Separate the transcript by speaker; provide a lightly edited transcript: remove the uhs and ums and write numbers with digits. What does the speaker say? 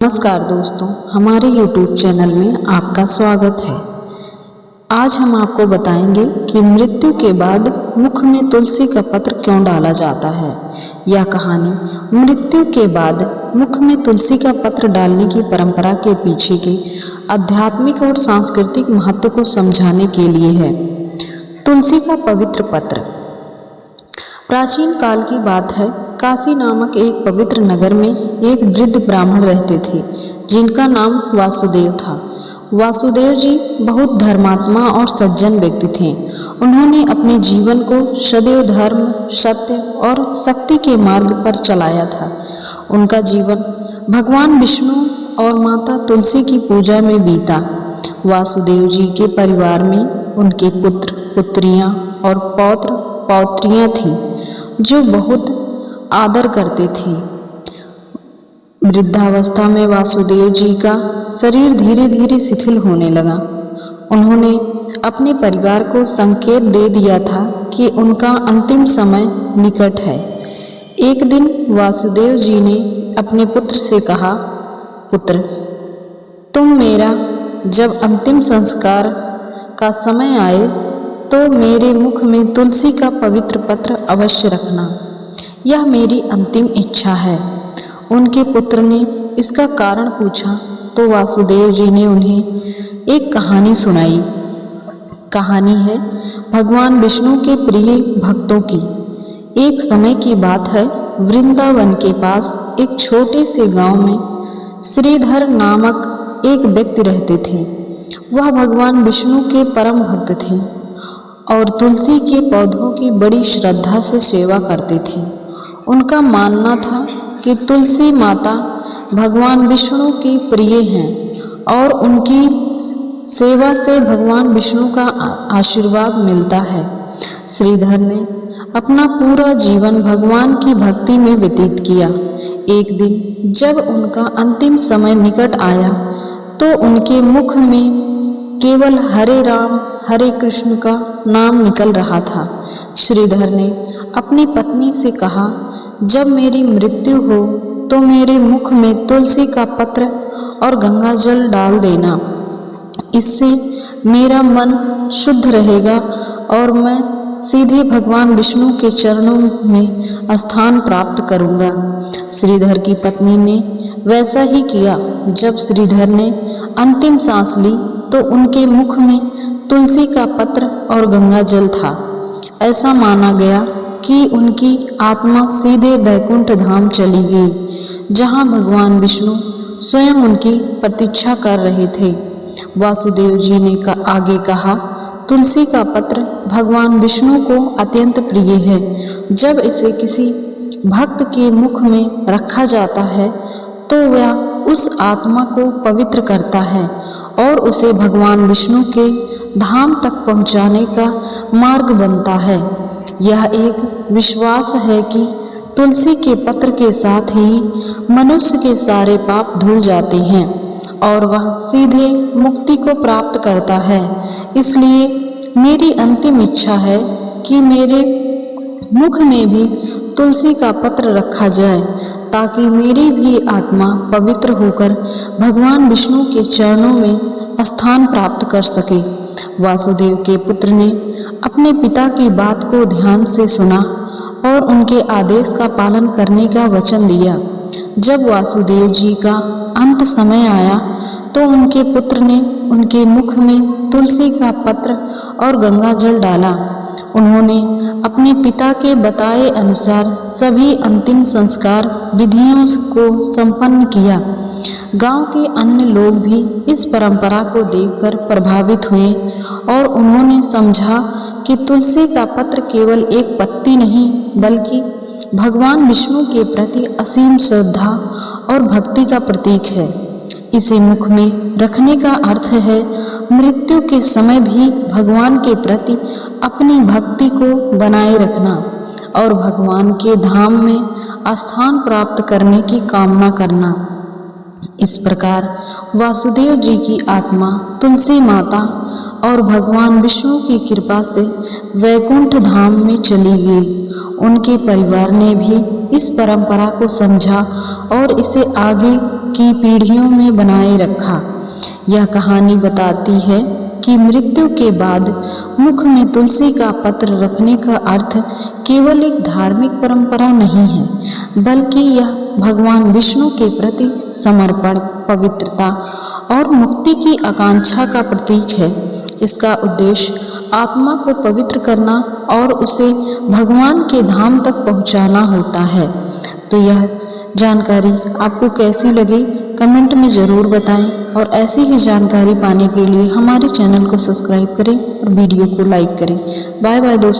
Speaker 1: नमस्कार दोस्तों, हमारे YouTube चैनल में आपका स्वागत है। आज हम आपको बताएंगे कि मृत्यु के बाद मुख में तुलसी का पत्र क्यों डाला जाता है। यह कहानी मृत्यु के बाद मुख में तुलसी का पत्र डालने की परंपरा के पीछे के आध्यात्मिक और सांस्कृतिक महत्व को समझाने के लिए है। तुलसी का पवित्र पत्र। प्राचीन काल की बात है। काशी नामक एक पवित्र नगर में एक वृद्ध ब्राह्मण रहते थे जिनका नाम वासुदेव था। वासुदेव जी बहुत धर्मात्मा और सज्जन व्यक्ति थे। उन्होंने अपने जीवन को सदैव धर्म, सत्य और शक्ति के मार्ग पर चलाया था। उनका जीवन भगवान विष्णु और माता तुलसी की पूजा में बीता। वासुदेव जी के परिवार में उनके पुत्र, पुत्रियां और पौत्र, पौत्रियां थीं जो बहुत आदर करते थे। वृद्धावस्था में वासुदेव जी का शरीर धीरे धीरे शिथिल होने लगा। उन्होंने अपने परिवार को संकेत दे दिया था कि उनका अंतिम समय निकट है। एक दिन वासुदेव जी ने अपने पुत्र से कहा, पुत्र, तुम मेरा जब अंतिम संस्कार का समय आए तो मेरे मुख में तुलसी का पवित्र पत्र अवश्य रखना। यह मेरी अंतिम इच्छा है। उनके पुत्र ने इसका कारण पूछा तो वासुदेव जी ने उन्हें एक कहानी सुनाई। कहानी है भगवान विष्णु के प्रिय भक्तों की। एक समय की बात है। वृंदावन के पास एक छोटे से गांव में श्रीधर नामक एक व्यक्ति रहते थे। वह भगवान विष्णु के परम भक्त थे और तुलसी के पौधों की बड़ी श्रद्धा से सेवा करते थे। उनका मानना था कि तुलसी माता भगवान विष्णु की प्रिय हैं और उनकी सेवा से भगवान विष्णु का आशीर्वाद मिलता है। श्रीधर ने अपना पूरा जीवन भगवान की भक्ति में व्यतीत किया। एक दिन जब उनका अंतिम समय निकट आया तो उनके मुख में केवल हरे राम हरे कृष्ण का नाम निकल रहा था। श्रीधर ने अपनी पत्नी से कहा, जब मेरी मृत्यु हो तो मेरे मुख में तुलसी का पत्र और गंगा जल डाल देना। इससे मेरा मन शुद्ध रहेगा और मैं सीधे भगवान विष्णु के चरणों में स्थान प्राप्त करूंगा। श्रीधर की पत्नी ने वैसा ही किया। जब श्रीधर ने अंतिम सांस ली तो उनके मुख में तुलसी का पत्र और गंगा जल था। ऐसा माना गया कि उनकी आत्मा सीधे वैकुंठ धाम चली गई, जहां भगवान विष्णु स्वयं उनकी प्रतीक्षा कर रहे थे। वासुदेव जी ने आगे कहा, तुलसी का पत्र भगवान विष्णु को अत्यंत प्रिय है। जब इसे किसी भक्त के मुख में रखा जाता है तो वह उस आत्मा को पवित्र करता है और उसे भगवान विष्णु के धाम तक पहुंचाने का मार्ग बनता है। यह एक विश्वास है कि तुलसी के पत्र के साथ ही मनुष्य के सारे पाप धुल जाते हैं और वह सीधे मुक्ति को प्राप्त करता है। इसलिए मेरी अंतिम इच्छा है कि मेरे मुख में भी तुलसी का पत्र रखा जाए ताकि मेरी भी आत्मा पवित्र होकर भगवान विष्णु के चरणों में स्थान प्राप्त कर सके। वासुदेव के पुत्र ने अपने पिता की बात को ध्यान से सुना और उनके आदेश का पालन करने का वचन दिया। जब वासुदेव जी का अंत समय आया तो उनके पुत्र ने उनके मुख में तुलसी का पत्र और गंगा जल डाला। उन्होंने अपने पिता के बताए अनुसार सभी अंतिम संस्कार विधियों को संपन्न किया। गांव के अन्य लोग भी इस परंपरा को देखकर प्रभावित हुए और उन्होंने समझा कि तुलसी का पत्र केवल एक पत्ती नहीं बल्कि भगवान विष्णु के प्रति असीम श्रद्धा और भक्ति का प्रतीक है। इसे मुख में रखने का अर्थ है मृत्यु के समय भी भगवान के प्रति अपनी भक्ति को बनाए रखना और भगवान के धाम में स्थान प्राप्त करने की कामना करना। इस प्रकार वासुदेव जी की आत्मा तुलसी माता और भगवान विष्णु की कृपा से वैकुंठ धाम में चली गई। उनके परिवार ने भी इस परंपरा को समझा और इसे आगे की पीढ़ियों में बनाए रखा। यह कहानी बताती है कि मृत्यु के बाद मुख में तुलसी का पत्र रखने का अर्थ केवल एक धार्मिक परंपरा नहीं है, बल्कि यह भगवान विष्णु के प्रति समर्पण, पवित्रता और मुक्ति की आकांक्षा का प्रतीक है। इसका उद्देश्य आत्मा को पवित्र करना और उसे भगवान के धाम तक पहुंचाना होता है। तो यह जानकारी आपको कैसी लगी कमेंट में ज़रूर बताएं और ऐसी ही जानकारी पाने के लिए हमारे चैनल को सब्सक्राइब करें और वीडियो को लाइक करें। बाय बाय दोस्तों।